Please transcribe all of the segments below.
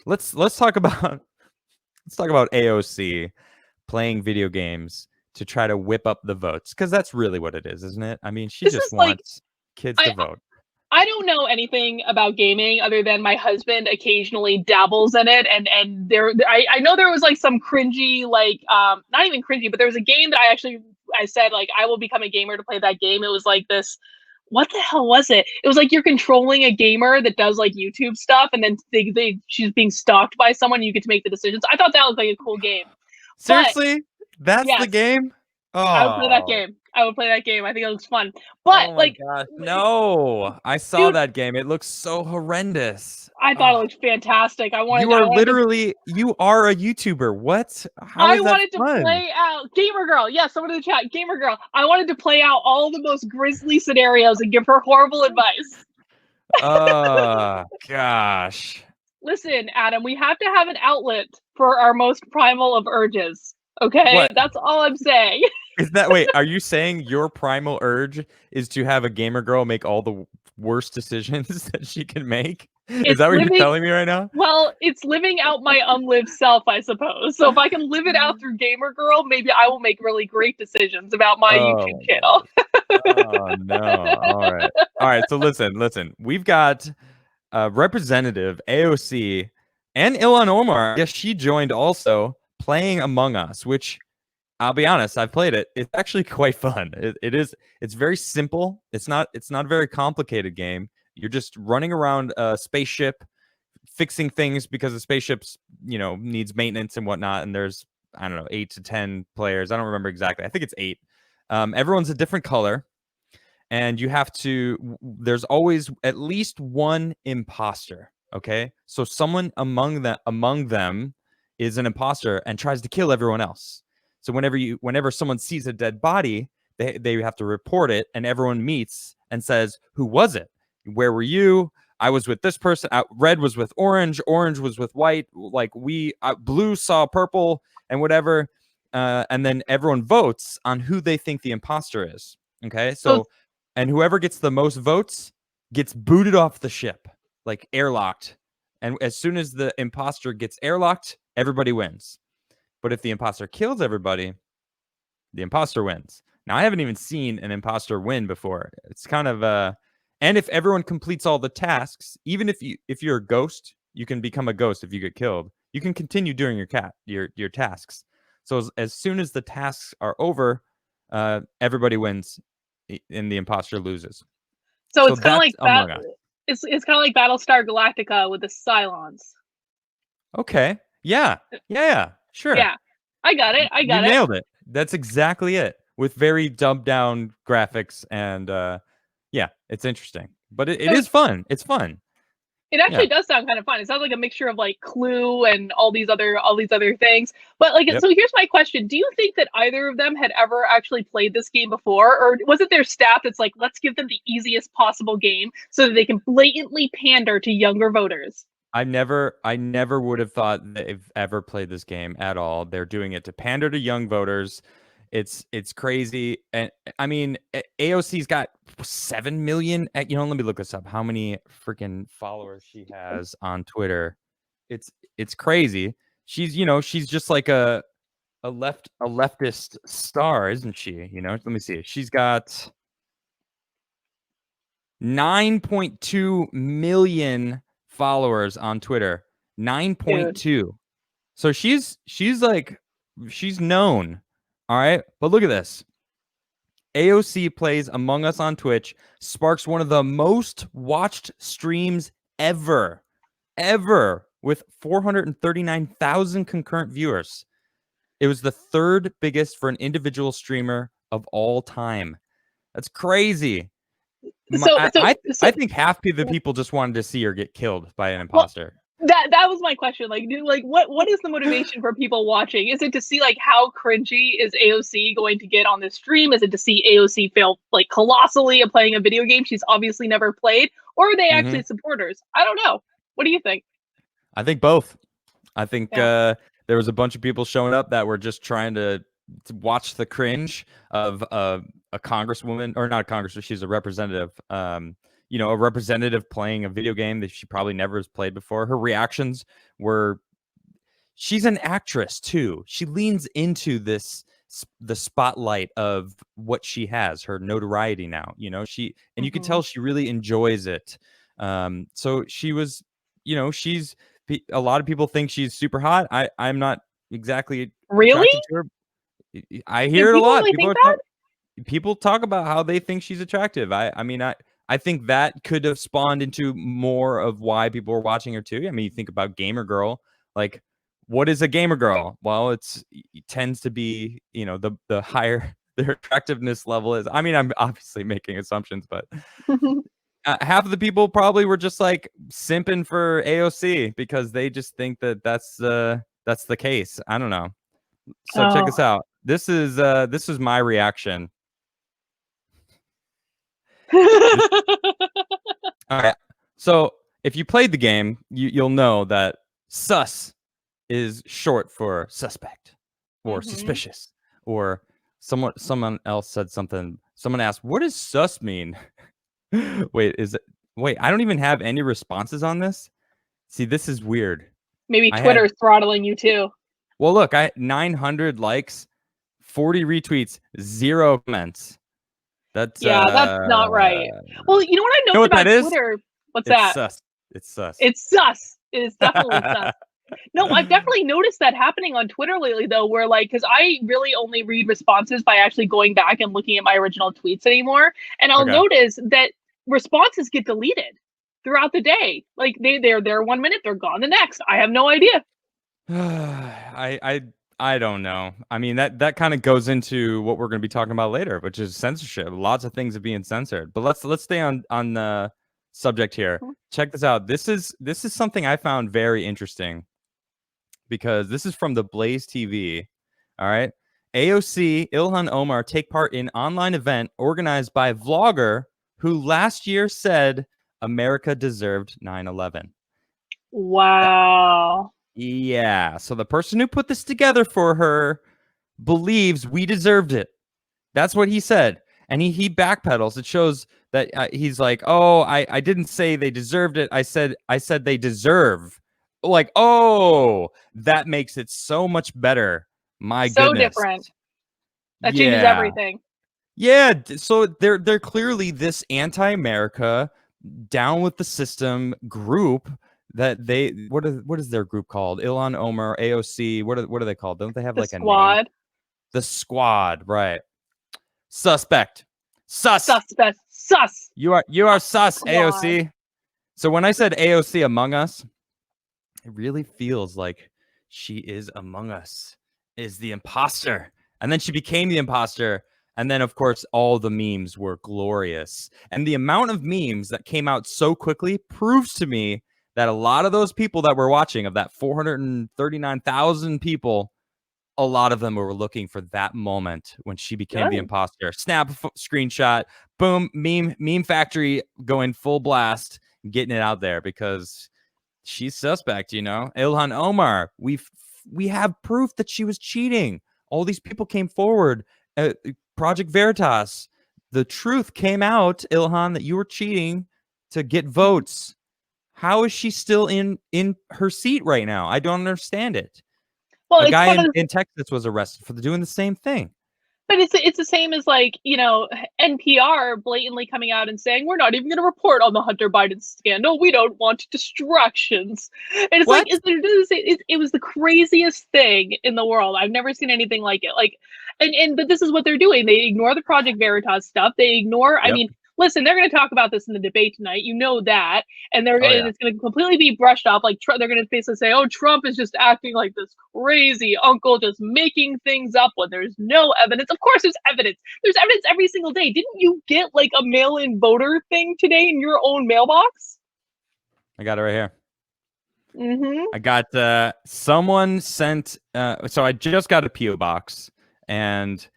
let's talk about AOC playing video games to try to whip up the votes, because that's really what it is, isn't it? I mean, she This just is like wants kids to I vote. I don't know anything about gaming other than my husband occasionally dabbles in it, and I know there was like some cringy, like not even cringy, but there was a game that I said like I will become a gamer to play that game. It was like this, what the hell was it? It was like you're controlling a gamer that does like YouTube stuff, and then she's being stalked by someone. You get to make the decisions. I thought that was like a cool game, but Seriously? That's the yes, game? I would play that Oh. game. I would play that game. I think it looks fun, but Oh my like, gosh. No. I saw dude, that game. It looks so horrendous. I thought it Oh, looked fantastic. you are literally you are a YouTuber. What? How I is that wanted to fun? play out Gamer Girl. Yes, someone in the chat, Gamer Girl. I wanted to play out all the most grisly scenarios and give her horrible advice. Oh gosh. Listen, Adam, we have to have an outlet for our most primal of urges. Okay, What? that's all I'm saying. Is that wait, are you saying your primal urge is to have a gamer girl make all the worst decisions that she can make? Is It's that what you're living. telling me right now? Well, it's living out my unlived self, I suppose. So if I can live it out through Gamer Girl, maybe I will make really great decisions about my Oh YouTube my channel. gosh. Oh no. All right. All right. So listen. We've got Representative AOC and Ilhan Omar. I guess she joined also playing Among Us, which I'll be honest, I've played it. It's actually quite fun. It is. It's very simple. It's not. It's not a very complicated game. You're just running around a spaceship, fixing things because the spaceship's needs maintenance and whatnot. And there's, I don't know, 8 to 10 players. I don't remember exactly. I think it's 8. Everyone's a different color, and you have to. There's always at least one imposter. Okay, so someone among them is an imposter and tries to kill everyone else. So whenever someone sees a dead body, they have to report it, and everyone meets and says, "Who was it? Where were you? I was with this person. Red was with orange. Orange was with white. Like blue saw purple and whatever." And then everyone votes on who they think the imposter is. Okay, So, and whoever gets the most votes gets booted off the ship, like airlocked. And as soon as the imposter gets airlocked, everybody wins. But if the imposter kills everybody, the imposter wins. Now, I haven't even seen an imposter win before. It's kind of and if everyone completes all the tasks, even if you're a ghost, you can become a ghost if you get killed. You can continue doing your tasks. So as soon as the tasks are over, everybody wins, and the imposter loses. so So it's kind of that's like that. Among Us. It's kind of like Battlestar Galactica with the Cylons. Okay. Yeah. Yeah. Sure. Yeah, I got it. I You got it. nailed it. That's exactly it. With very dumbed down graphics and yeah, it's interesting. But it So is fun. It's fun. it Yeah. actually does sound kind of fun. It sounds like a mixture of like Clue and all these other things. But like, Yep. so here's my question: do you think that either of them had ever actually played this game before, or was it their staff that's like, let's give them the easiest possible game so that they can blatantly pander to younger voters? I never would have thought that they've ever played this game at all. They're doing it to pander to young voters. It's crazy. And I mean, AOC's got 7 million. Let me look this up. How many freaking followers she has on Twitter? It's crazy. She's just like a leftist star, isn't she? Let me see. She's got 9.2 million followers on Twitter. Dude. 9.2. So she's known. All right. But look at this. AOC plays Among Us on Twitch, sparks one of the most watched streams ever, with 439,000 concurrent viewers. It was the third biggest for an individual streamer of all time. That's crazy. So I think half of the people just wanted to see her get killed by an well, imposter. that was my question. Like, what is the motivation for people watching? Is it to see like how cringy is AOC going to get on this stream? Is it to see AOC fail like colossally at playing a video game she's obviously never played, or are they Hmm. actually supporters? I don't know. What do you think? I think both. I think Yeah. there was a bunch of people showing up that were just trying to watch the cringe of a congresswoman, or not a congresswoman, she's a representative. you know, a representative playing a video game that she probably never has played before. Her reactions were, she's an actress too. She leans into the spotlight of what she has, her notoriety now. You know, and you can tell she really enjoys it. So she was, you know, a lot of people think she's super hot. I'm not exactly Really? attracted to her. I Do hear it a people lot. really think that? People talk about how they think she's attractive. I mean, I think that could have spawned into more of why people were watching her too. I mean, you think about gamer girl, like what is a gamer girl? Well, it tends to be, you know, the higher their attractiveness level is. I mean, I'm obviously making assumptions, but half of the people probably were just like simping for AOC because they just think that that's the case. I don't know. So check this out. This is my reaction. All right. So if you played the game, you'll know that sus is short for suspect or suspicious, or someone else said something. Someone asked, "What does sus mean?" Wait, I don't even have any responses on this. See, this is weird. Maybe Twitter's throttling you too. Well, look, I 900 likes, 40 retweets, 0 comments. That's not right. Well, you know what I know know what about that is? Twitter? What's It's that? sus. It's sus. It's sus. It is definitely sus. No, I've definitely noticed that happening on Twitter lately, though, where like, because I really only read responses by actually going back and looking at my original tweets anymore, and I'll notice that responses get deleted throughout the day. Like they're there 1 minute, they're gone the next. I have no idea. I don't know. I mean, that kind of goes into what we're going to be talking about later, which is censorship. Lots of things are being censored. But let's stay on the subject here. Check this out. This is something I found very interesting, because this is from the Blaze TV. All right. AOC, Ilhan Omar take part in online event organized by vlogger who last year said America deserved 9/11. Wow. Yeah. So the person who put this together for her believes we deserved it. That's what he said. And he backpedals. It shows that he's like, oh, I didn't say they deserved it. I said they deserve. Like, oh, that makes it so much better. My so goodness. Different. That changes everything. Yeah. So they're clearly this anti-America, down with the system group that they what is their group called? Ilhan Omar, AOC. What are they called? Don't they have like a name? The Squad, right? Suspect. Sus. Suspect. Sus. You are sus, Squad. AOC. So when I said AOC Among Us, it really feels like she is Among Us, is the imposter. And then she became the imposter. And then, of course, all the memes were glorious. And the amount of memes that came out so quickly proves to me that a lot of those people that were watching, of that 439,000 people, a lot of them were looking for that moment when she became the imposter. Snap screenshot, boom, meme factory going full blast, getting it out there because she's suspect, you know. Ilhan Omar, we have proof that she was cheating. All these people came forward. Project Veritas, the truth came out, Ilhan, that you were cheating to get votes. How is she still in her seat right now? I don't understand it. Well, a guy in Texas was arrested for doing the same thing. But it's the same as, like, you know, NPR blatantly coming out and saying, we're not even going to report on the Hunter Biden scandal. We don't want distractions. And it's what? Like, it was the craziest thing in the world. I've never seen anything like it. Like, but this is what they're doing. They ignore the Project Veritas stuff. They ignore, I mean, listen, they're going to talk about this in the debate tonight. You know that. And it's going to completely be brushed off. Like, they're going to basically say, oh, Trump is just acting like this crazy uncle, just making things up when there's no evidence. Of course, there's evidence. There's evidence every single day. Didn't you get, like, a mail-in voter thing today in your own mailbox? I got it right here. I got someone sent. So I just got a PO box, and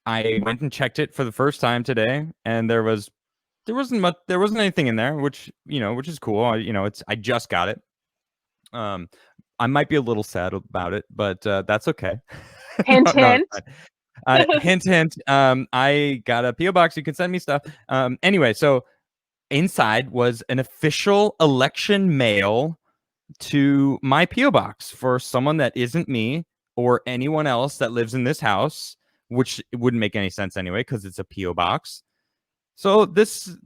I went and checked it for the first time today, and there wasn't anything in there, which is cool. I just got it. I might be a little sad about it, but that's okay. Hint, hint. Hint, hint. I got a PO box. You can send me stuff. Anyway, so inside was an official election mail to my PO box for someone that isn't me or anyone else that lives in this house, which wouldn't make any sense anyway because it's a PO box. So this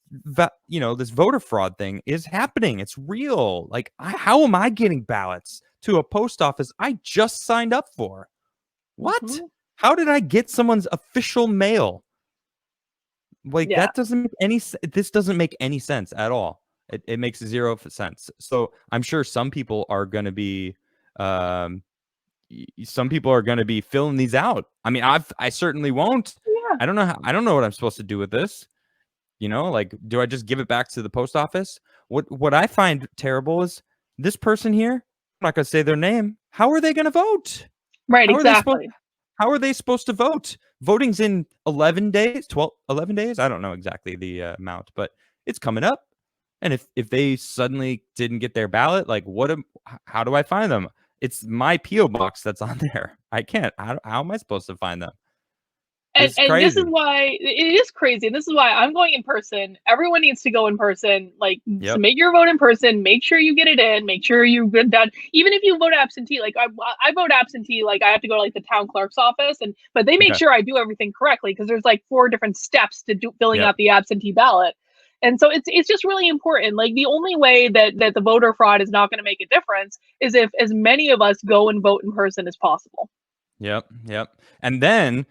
voter fraud thing is happening. It's real. Like, how am I getting ballots to a post office I just signed up for? What? Mm-hmm. How did I get someone's official mail? Like, Yeah. that doesn't make any this doesn't make any sense at all. It makes zero sense. So I'm sure some people are going to be filling these out. I mean, I certainly won't. Yeah. I don't know what I'm supposed to do with this. Like, do I just give it back to the post office? What I find terrible is this person here, I'm not going to say their name. How are they going to vote? Right. How are they supposed Exactly. How are they supposed to vote? Voting's in 11 days, 11 days. I don't know exactly the amount, but it's coming up. And if they suddenly didn't get their ballot, like, how do I find them? It's my PO box that's on there. I can't. How am I supposed to find them? It's And this is crazy. why it is crazy. This is why I'm going in person. Everyone needs to go in person. Like, Yep. submit your vote in person. Make sure you get it in. Make sure you get done. Even if you vote absentee, like I vote absentee. Like, I have to go to like the town clerk's office, but they make Okay. sure I do everything correctly because there's like 4 different steps to filling Yep. out the absentee ballot. And so it's just really important. Like, the only way that the voter fraud is not going to make a difference is if as many of us go and vote in person as possible. Yep. Yep. And then,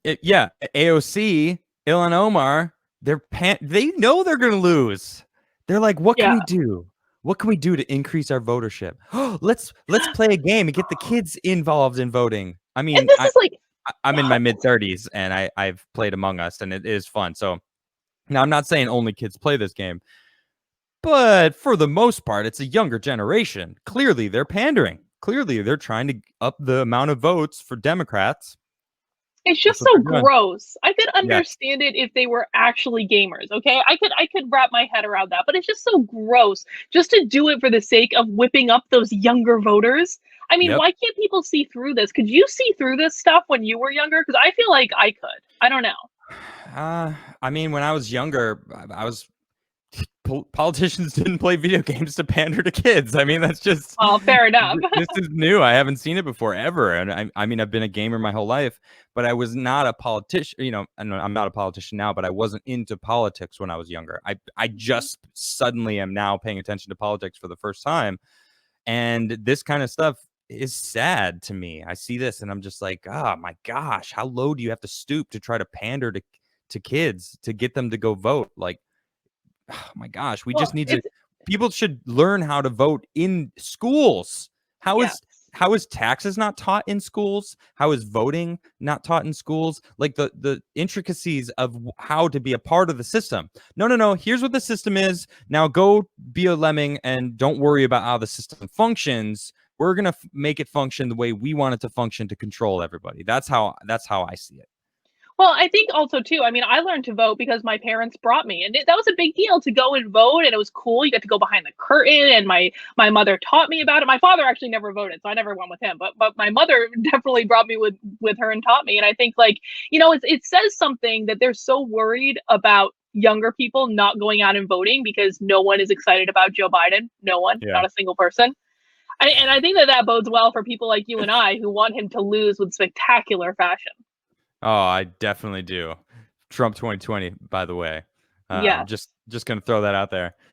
AOC, Ilhan Omar, they know they're gonna lose. They're like, what can Yeah. we do? What can we do to increase our votership? Let's play a game and get the kids involved in voting. I And mean, this is like, I'm in my mid-30s and I've played Among Us and it is fun. So now I'm not saying only kids play this game, but for the most part, it's a younger generation. Clearly, they're pandering. Clearly, they're trying to up the amount of votes for Democrats. it's That's just what so they're doing. gross. I could Yes. understand it if they were actually gamers, okay? I could wrap my head around that, but it's just so gross just to do it for the sake of whipping up those younger voters. I mean, Yep. why can't people see through this? Could you see through this stuff when you were younger? Because I feel like I could. I don't know. I mean, when I was younger, I was politicians didn't play video games to pander to kids. I mean, that's just Well, fair enough. this is new. I haven't seen it before ever, and I mean, I've been a gamer my whole life, but I was not a politician. I'm not a politician now, but I wasn't into politics when I was younger. I just suddenly am now paying attention to politics for the first time, and this kind of stuff is sad to me. I see this and I'm just like, oh my gosh, how low do you have to stoop to try to pander to kids to get them to go vote? Like, oh my gosh, we Well, just need to it's people should learn how to vote in schools. How yeah. is how is taxes not taught in schools? How is voting not taught in schools? Like, the intricacies of how to be a part of the system. No, no, no. Here's what the system is. Now go be a lemming and don't worry about how the system functions. We're gonna make it function the way we want it to function to control everybody. That's how I see it. Well, I think also too, I mean, I learned to vote because my parents brought me, and that was a big deal to go and vote, and it was cool. You got to go behind the curtain, and my mother taught me about it. My father actually never voted, so I never went with him, but my mother definitely brought me with her and taught me. And I think, like, it says something that they're so worried about younger people not going out and voting because no one is excited about Joe Biden. No one, Yeah. not a single person. And I think that bodes well for people like you and I who want him to lose with spectacular fashion. Oh, I definitely do. Trump 2020, by the way. Yes. Just gonna throw that out there.